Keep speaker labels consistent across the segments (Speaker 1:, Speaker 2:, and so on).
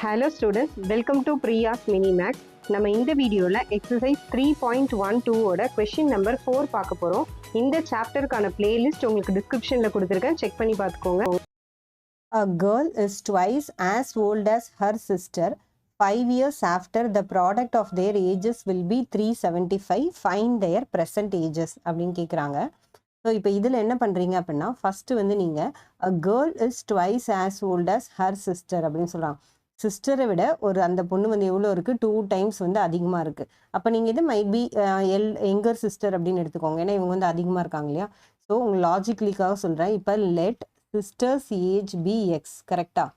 Speaker 1: Hello students, welcome to Priya's Mini Max. நம்ம இந்த வீடியோல எக்ஸசைஸ் 3.12 ஓட கொஸ்டின் நம்பர் 4 பார்க்க போறோம். இந்த சாப்டருக்கான பிளேலிஸ்ட் உங்களுக்கு டிஸ்கிரிப்ஷன்ல கொடுத்திருக்கேன், செக் பண்ணி பார்த்துக்கோங்க.
Speaker 2: A girl is twice as old as her sister. 5 years after, the product of their ages will be 375. Find their present ages அப்படின்னு கேட்குறாங்க. ஸோ இப்போ இதில் என்ன பண்ணுறீங்க அப்படின்னா, ஃபஸ்ட்டு வந்து நீங்கள் a girl is twice as old as her sister அப்படின்னு சொல்கிறாங்க. சிஸ்டரை விட அந்த பொண்ணு வந்து எவ்வளோ இருக்குது, 2 times வந்து அதிகமாக இருக்குது. அப்போ நீங்கள் இது மைட் பி எங்கர் சிஸ்டர் அப்படின்னு எடுத்துக்கோங்க, ஏன்னா இவங்க வந்து அதிகமாக இருக்காங்க இல்லையா. ஸோ உங்கள் லாஜிக்கலிக்காக சொல்கிறேன். இப்போ let sisters age be X, கரெக்டாக.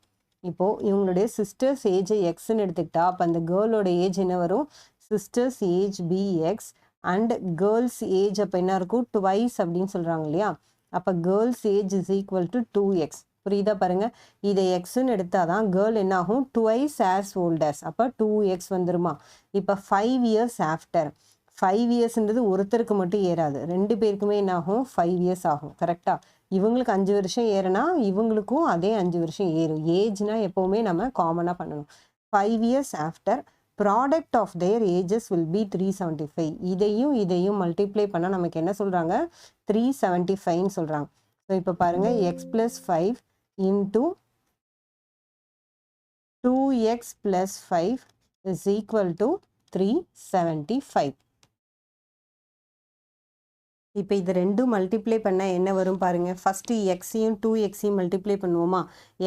Speaker 2: இப்போது இவங்களுடைய சிஸ்டர்ஸ் ஏஜை எக்ஸ்ன்னு எடுத்துக்கிட்டா அப்போ அந்த கேர்ளோட ஏஜ் என்ன வரும், sisters age be X and girls age அப்போ என்ன இருக்கும், டுவைஸ் அப்படின்னு சொல்கிறாங்க இல்லையா. அப்போ girls age is equal to 2x. புரியுதா பாருங்க, இதை எக்ஸ்ன்னு எடுத்தால் தான் கேர்ள் என்ன ஆகும், டுவைஸ் ஆஸ் ஓல்டஸ், அப்போ 2x வந்துருமா. இப்போ 5 years ஆஃப்டர், 5 yearsன்றது ஒருத்தருக்கு மட்டும் ஏறாது, 2 பேருக்குமே என்ன ஆகும், 5 years ஆகும். கரெக்டாக இவங்களுக்கு 5 வருஷம் ஏறுனா இவங்களுக்கும் அதே 5 வருஷம் ஏறும். ஏஜ்னா எப்போவுமே நம்ம காமனாக பண்ணணும். 5 years after product of their ages will be 375. இதையும் மல்டிப்ளை பண்ணால் நமக்கு என்ன சொல்கிறாங்க, 375ன்னு சொல்கிறாங்க. ஸோ இப்போ பாருங்கள், X plus 5 into 2x + 5 is equal to 375. இப்போ இது ரெண்டும் மல்டிப்ளை பண்ணால் என்ன வரும் பாருங்கள். ஃபஸ்ட்டு எக்ஸையும் 2xையும் மல்டிப்ளை பண்ணுவோமா.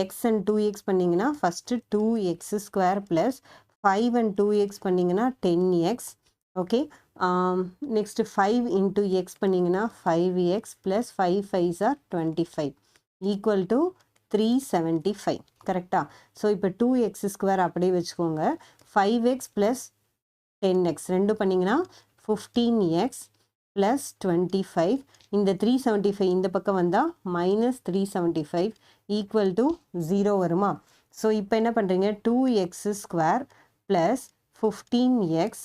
Speaker 2: எக்ஸ் அண்ட் 2x பண்ணிங்கன்னா first 2x² plus 5 and 2x பண்ணிங்கன்னா 10x. Okay, next 5 into x பண்ணிங்கன்னா 5x plus 5 5s are 25 equal to 375. கரெக்டாக. ஸோ இப்போ 2x² அப்படியே வச்சுக்கோங்க. 5x ப்ளஸ் 10x ரெண்டு பண்ணிங்கன்னா 15x ப்ளஸ் 25. இந்த 375 இந்த பக்கம் வந்தால் மைனஸ் 375 ஈக்குவல் டு 0 வருமா. ஸோ இப்போ என்ன பண்ணுறீங்க, 2x² ப்ளஸ் 15x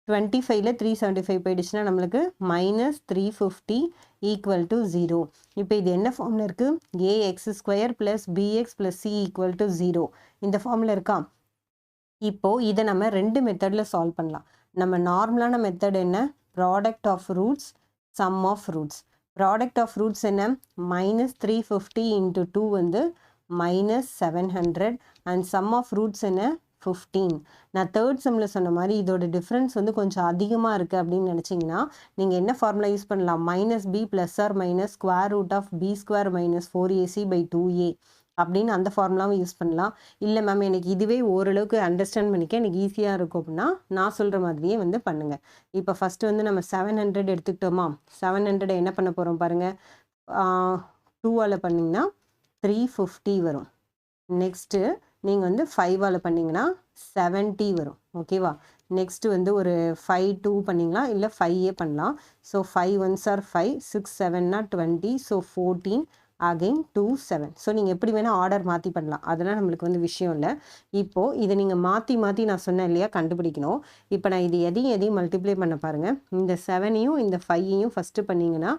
Speaker 2: 25ல் 375 போயிடுச்சுன்னா நம்மளுக்கு மைனஸ் 350 ஈக்குவல் டு 0. இப்போ இது என்ன ஃபார்மில் இருக்குது, ax² plus bx plus c equal to 0 இந்த ஃபார்மில் இருக்கா. இப்போது இதை நம்ம 2 மெத்தடில் சால்வ் பண்ணலாம். நம்ம நார்மலான மெத்தட் என்ன, product of roots sum of roots. Product of roots என்ன, மைனஸ் 350 இன்ட்டு 2 வந்து minus 700 and sum of roots என்ன 15. நான் தேர்ட் சம்மில் சொன்ன மாதிரி இதோட டிஃப்ரென்ஸ் வந்து கொஞ்சம் அதிகமாக இருக்குது அப்படின்னு நினச்சிங்கன்னா நீங்கள் என்ன ஃபார்முலா யூஸ் பண்ணலாம், minus B plus or minus square root of b² minus 4ac/2a அப்படின்னு அந்த ஃபார்முலாவை யூஸ் பண்ணலாம். இல்லை மேம் எனக்கு இதுவே ஓரளவுக்கு அண்டர்ஸ்டாண்ட் பண்ணிக்க எனக்கு ஈஸியாக இருக்கும் அப்படின்னா நான் சொல்கிற மாதிரியே வந்து பண்ணுங்கள். இப்போ ஃபஸ்ட்டு வந்து நம்ம 700 எடுத்துக்கிட்டோமா. 700 என்ன பண்ண போகிறோம் பாருங்கள், 2ஆல் பண்ணிங்கன்னா 350 வரும். நெக்ஸ்ட்டு நீங்கள் வந்து 5ஆல் பண்ணிங்கன்னா 70 வரும். ஓகேவா. நெக்ஸ்ட்டு வந்து ஒரு 5 2 பண்ணிங்களா, இல்லை 5ஏ பண்ணலாம். So 5 1s are 5, 6 7 20, so 14 again 2 7. So நீங்கள் எப்படி வேணால் ஆர்டர் மாற்றி பண்ணலாம், அதெல்லாம் நம்மளுக்கு வந்து விஷயம் இல்லை. இப்போது இதை நீங்கள் மாற்றி நான் சொன்னேன் இல்லையா, கண்டுபிடிக்கணும். இப்போ நான் இது எதையும் மல்டிப்ளை பண்ண பாருங்கள். இந்த 7ஐயும் இந்த 5ஐயும் ஃபஸ்ட்டு பண்ணிங்கன்னா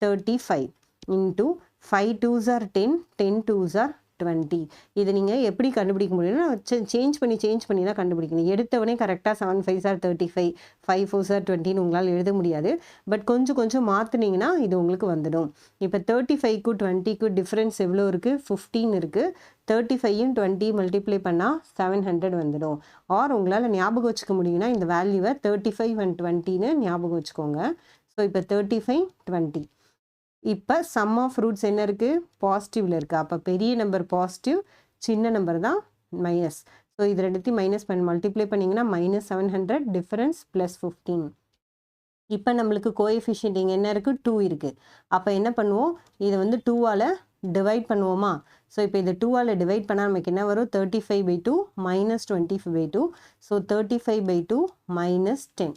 Speaker 2: 35 into 5 2s are 10, 10 2s are 20. இது நீங்கள் எப்படி கண்டுபிடிக்க முடியும்னா சேஞ்ச் பண்ணி தான் கண்டுபிடிக்கணும். எடுத்தவனே கரெக்டாக 7 5s are 35, 5 4s are 20ன்னு உங்களால் எழுத முடியாது. பட் கொஞ்சம் மாற்றினீங்கன்னா இது உங்களுக்கு வந்துடும். இப்போ 35க்கும் 20க்கும் டிஃப்ரென்ஸ் எவ்வளோ இருக்குது, 15 இருக்குது. 35யும் 20 மல்டிப்ளை பண்ணால் 700 வந்துடும். ஆர் உங்களால் ஞாபகம் வச்சுக்க முடியும்னா இந்த வேல்யூவை 35 and 20ன்னு ஞாபகம் வச்சுக்கோங்க. ஸோ இப்போ 35 20. இப்போ சம் ஆஃப் ரூட்ஸ் என்ன இருக்குது, பாசிட்டிவில் இருக்குது. அப்போ பெரிய நம்பர் பாசிட்டிவ், சின்ன நம்பர் தான் மைனஸ். ஸோ இது ரெண்டுத்தையும் மைனஸ் பண்ணி மல்டிப்ளை பண்ணிங்கன்னா மைனஸ் 700 டிஃபரன்ஸ் ப்ளஸ் 15. இப்போ நம்மளுக்கு கோஎஃபிஷியன்ட் இங்கே என்ன இருக்குது, 2 இருக்குது. அப்போ என்ன பண்ணுவோம், இதை வந்து 2ஆல் டிவைட் பண்ணுவோமா. ஸோ இப்போ இதை 2ஆல் டிவைட் பண்ணால் நமக்கு என்ன வரும், 35/2 மைனஸ் 25/2. ஸோ 35/2 மைனஸ் 10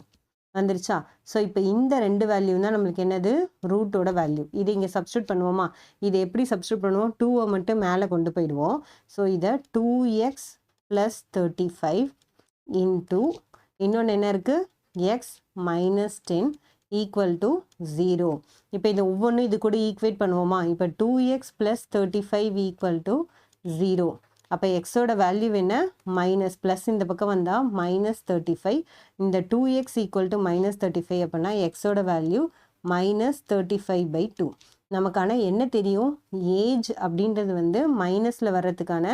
Speaker 2: வந்துருச்சா. ஸோ இப்போ இந்த 2 வேல்யூ தான் நம்மளுக்கு என்னது, ரூட்டோட வேல்யூ. இது இங்கே சப்ஸ்டியூட் பண்ணுவோமா. இதை எப்படி சப்ஸ்டியூட் பண்ணுவோம், 2ஐ மட்டும் மேலே கொண்டு போயிடுவோம். ஸோ இதை 2x ப்ளஸ் 35 இன்ட்டு இன்னொன்று என்ன இருக்குது, எக்ஸ் மைனஸ் 10 ஈக்குவல் டு 0. இப்போ இதை ஒவ்வொன்றும் இது கூட ஈக்குவேட் பண்ணுவோமா. இப்போ 2x ப்ளஸ் 35 ஈக்குவல் டு 0. அப்போ எக்ஸோட வேல்யூ என்ன மைனஸ் ப்ளஸ் இந்த பக்கம் வந்தால் -35 இந்த 2x ஈக்குவல் டு -35 அப்படின்னா எக்ஸோட வேல்யூ -35/2 நமக்கான என்ன தெரியும் ஏஜ் அப்படின்றது வந்து மைனஸில் வர்றதுக்கான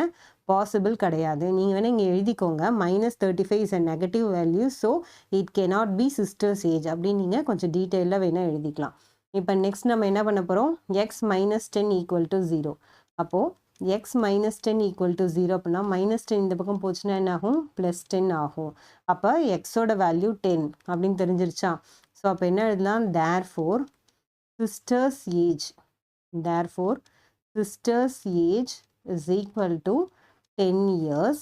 Speaker 2: பாசிபிள் கிடையாது நீங்கள் வேணால் இங்கே எழுதிக்கோங்க -35 is a negative value so it cannot be sisters age அப்படின்னு நீங்கள் கொஞ்சம் டீட்டெயிலாக வேணால் எழுதிக்கலாம் இப்போ நெக்ஸ்ட் நம்ம என்ன பண்ண போகிறோம் x -10 ஈக்குவல் டு 0 அப்போது x -10 ஈக்குவல் டு 0 அப்படின்னா -10 இந்த பக்கம் போச்சுன்னா என்ன ஆகும் +10 ஆகும் அப்போ எக்ஸோட வேல்யூ 10 அப்படின்னு தெரிஞ்சிருச்சா ஸோ அப்போ என்ன எழுதலாம் therefore sisters age is equal to 10 years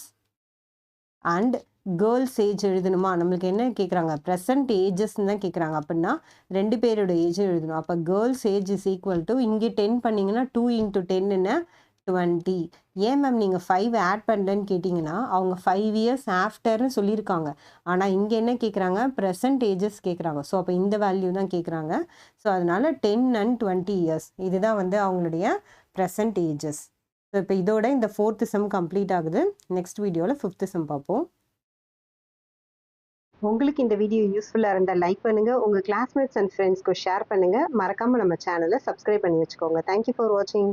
Speaker 2: and girls age எழுதணுமா நம்மளுக்கு என்ன கேட்குறாங்க ப்ரெசன்ட் ஏஜஸ்ன்னு தான் கேட்குறாங்க அப்படின்னா ரெண்டு பேரோட ஏஜ் எழுதணும் அப்போ girls age is equal to இங்கே 10 பண்ணிங்கன்னா 2 × 10 என்ன 20 ஏன் மேம் நீங்கள் 5 ஆட் பண்ணலன்னு கேட்டிங்கன்னா அவங்க 5 இயர்ஸ் ஆஃப்டர்னு சொல்லியிருக்காங்க ஆனால் இங்கே என்ன கேட்குறாங்க ப்ரெசன்ட் ஏஜஸ் கேட்குறாங்க ஸோ அப்போ இந்த வேல்யூ தான் கேட்குறாங்க ஸோ அதனால் 10 and 20 இயர்ஸ் இதுதான் வந்து அவங்களுடைய ப்ரெசன்ட் ஏஜஸ் ஸோ இப்போ இதோட இந்த 4th செம் கம்ப்ளீட் ஆகுது நெக்ஸ்ட் வீடியோவில் 5th செம் பார்ப்போம்
Speaker 1: உங்களுக்கு இந்த வீடியோ யூஸ்ஃபுல்லாக இருந்தால் லைக் பண்ணுங்கள் உங்கள் கிளாஸ்மேட்ஸ் அண்ட் ஃப்ரெண்ட்ஸ்க்கு ஷேர் பண்ணுங்கள் மறக்காமல் நம்ம சேனலை சப்ஸ்கிரைப் பண்ணி வச்சுக்கோங்க தேங்க்யூ ஃபார் வாட்சிங்